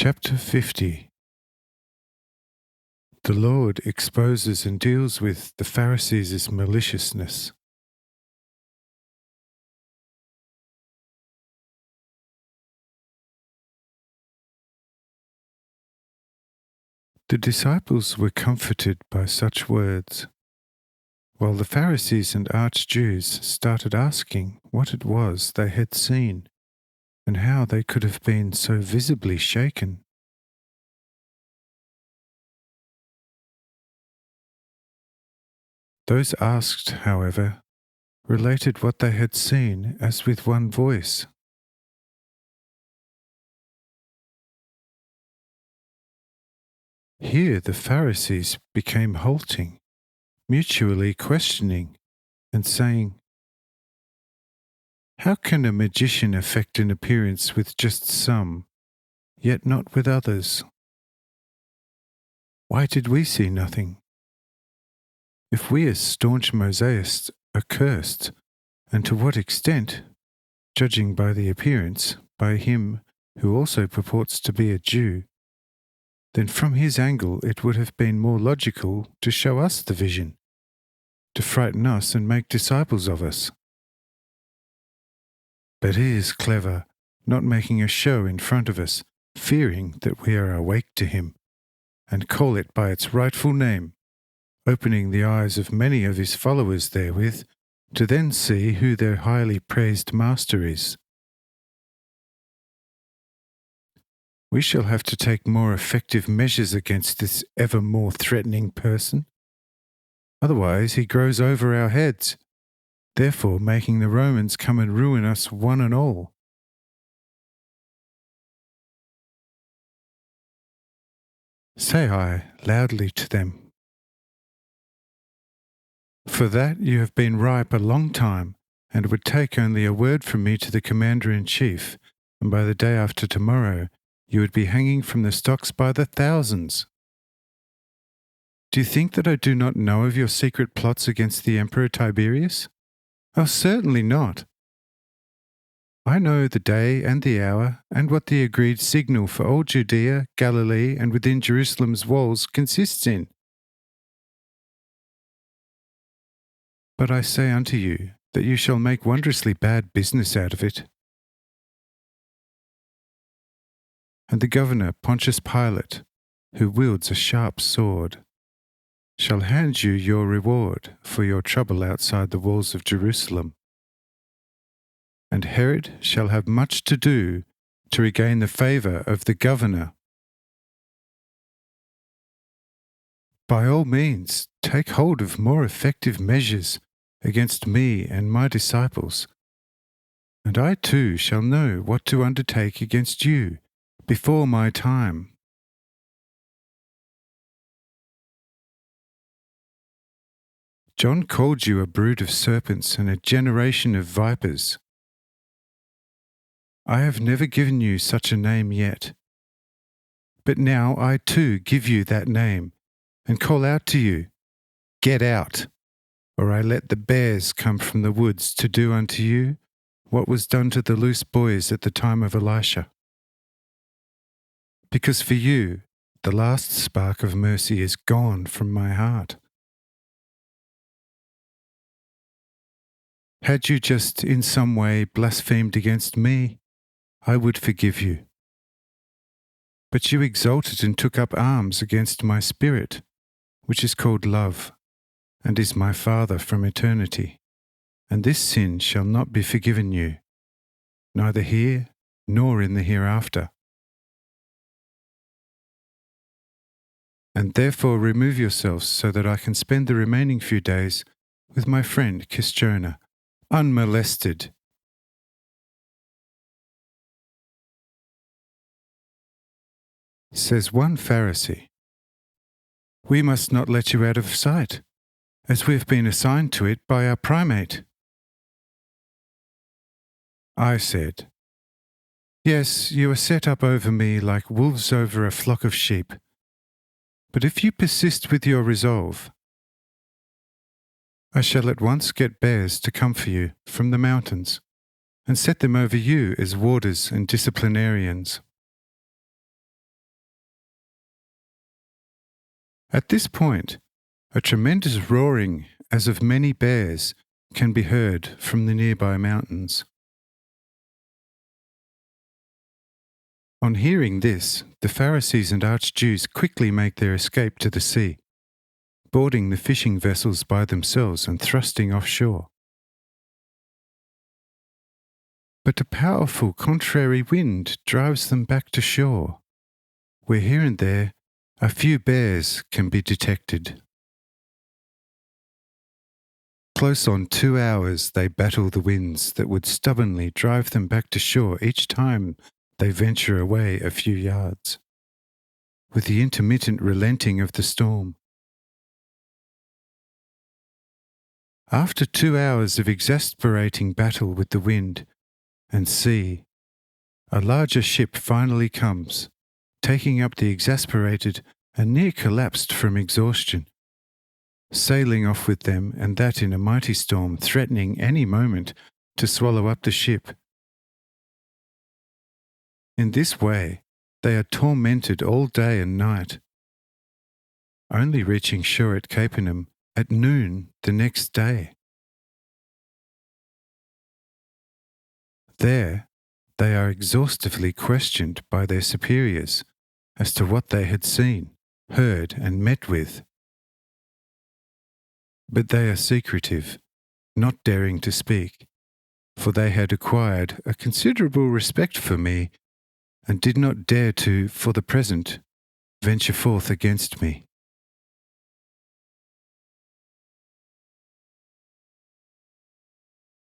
Chapter 50. The Lord exposes and deals with the Pharisees' maliciousness. The disciples were comforted by such words, while the Pharisees and arch-Jews started asking what it was they had seen and how they could have been so visibly shaken. Those asked, however, related what they had seen as with one voice. Here the Pharisees became halting, mutually questioning and saying, "How can a magician effect an appearance with just some, yet not with others? Why did we see nothing? If we as staunch Mosaists are cursed, and to what extent, judging by the appearance, by him who also purports to be a Jew, then from his angle it would have been more logical to show us the vision, to frighten us and make disciples of us. But he is clever, not making a show in front of us, fearing that we are awake to him, and call it by its rightful name, opening the eyes of many of his followers therewith, to then see who their highly praised master is. We shall have to take more effective measures against this ever more threatening person. Otherwise he grows over our heads, therefore making the Romans come and ruin us one and all." Say I loudly to them, "For that you have been ripe a long time, and would take only a word from me to the commander-in-chief, and by the day after tomorrow you would be hanging from the stocks by the thousands. Do you think that I do not know of your secret plots against the Emperor Tiberius? Oh, certainly not. I know the day and the hour, and what the agreed signal for all Judea, Galilee, and within Jerusalem's walls consists in. But I say unto you that you shall make wondrously bad business out of it." And the governor Pontius Pilate, who wields a sharp sword, shall hand you your reward for your trouble outside the walls of Jerusalem. And Herod shall have much to do to regain the favour of the governor. By all means, take hold of more effective measures against me and my disciples, and I too shall know what to undertake against you before my time. John called you a brood of serpents and a generation of vipers. I have never given you such a name yet. But now I too give you that name, and call out to you, "Get out, or I let the bears come from the woods to do unto you what was done to the loose boys at the time of Elisha." Because for you, the last spark of mercy is gone from my heart. Had you just in some way blasphemed against me, I would forgive you. But you exalted and took up arms against my spirit, which is called love, and is my Father from eternity, and this sin shall not be forgiven you, neither here nor in the hereafter. And therefore remove yourselves so that I can spend the remaining few days with my friend Kisjona, unmolested. Says one Pharisee, "We must not let you out of sight, as we have been assigned to it by our primate." I said, "Yes, you are set up over me like wolves over a flock of sheep. But if you persist with your resolve, I shall at once get bears to come for you from the mountains, and set them over you as warders and disciplinarians. At this point, a tremendous roaring, as of many bears, can be heard from the nearby mountains. On hearing this, the Pharisees and arch-Jews quickly make their escape to the sea, boarding the fishing vessels by themselves and thrusting offshore. But a powerful contrary wind drives them back to shore, where here and there a few bears can be detected. Close on 2 hours they battle the winds that would stubbornly drive them back to shore each time they venture away a few yards, with the intermittent relenting of the storm. After 2 hours of exasperating battle with the wind and sea, a larger ship finally comes, taking up the exasperated and near collapsed from exhaustion, sailing off with them, and that in a mighty storm threatening any moment to swallow up the ship. In this way, they are tormented all day and night, only reaching shore at Capernaum at noon the next day. There, they are exhaustively questioned by their superiors as to what they had seen, heard, and met with. But they are secretive, not daring to speak, for they had acquired a considerable respect for me and did not dare to, for the present, venture forth against me.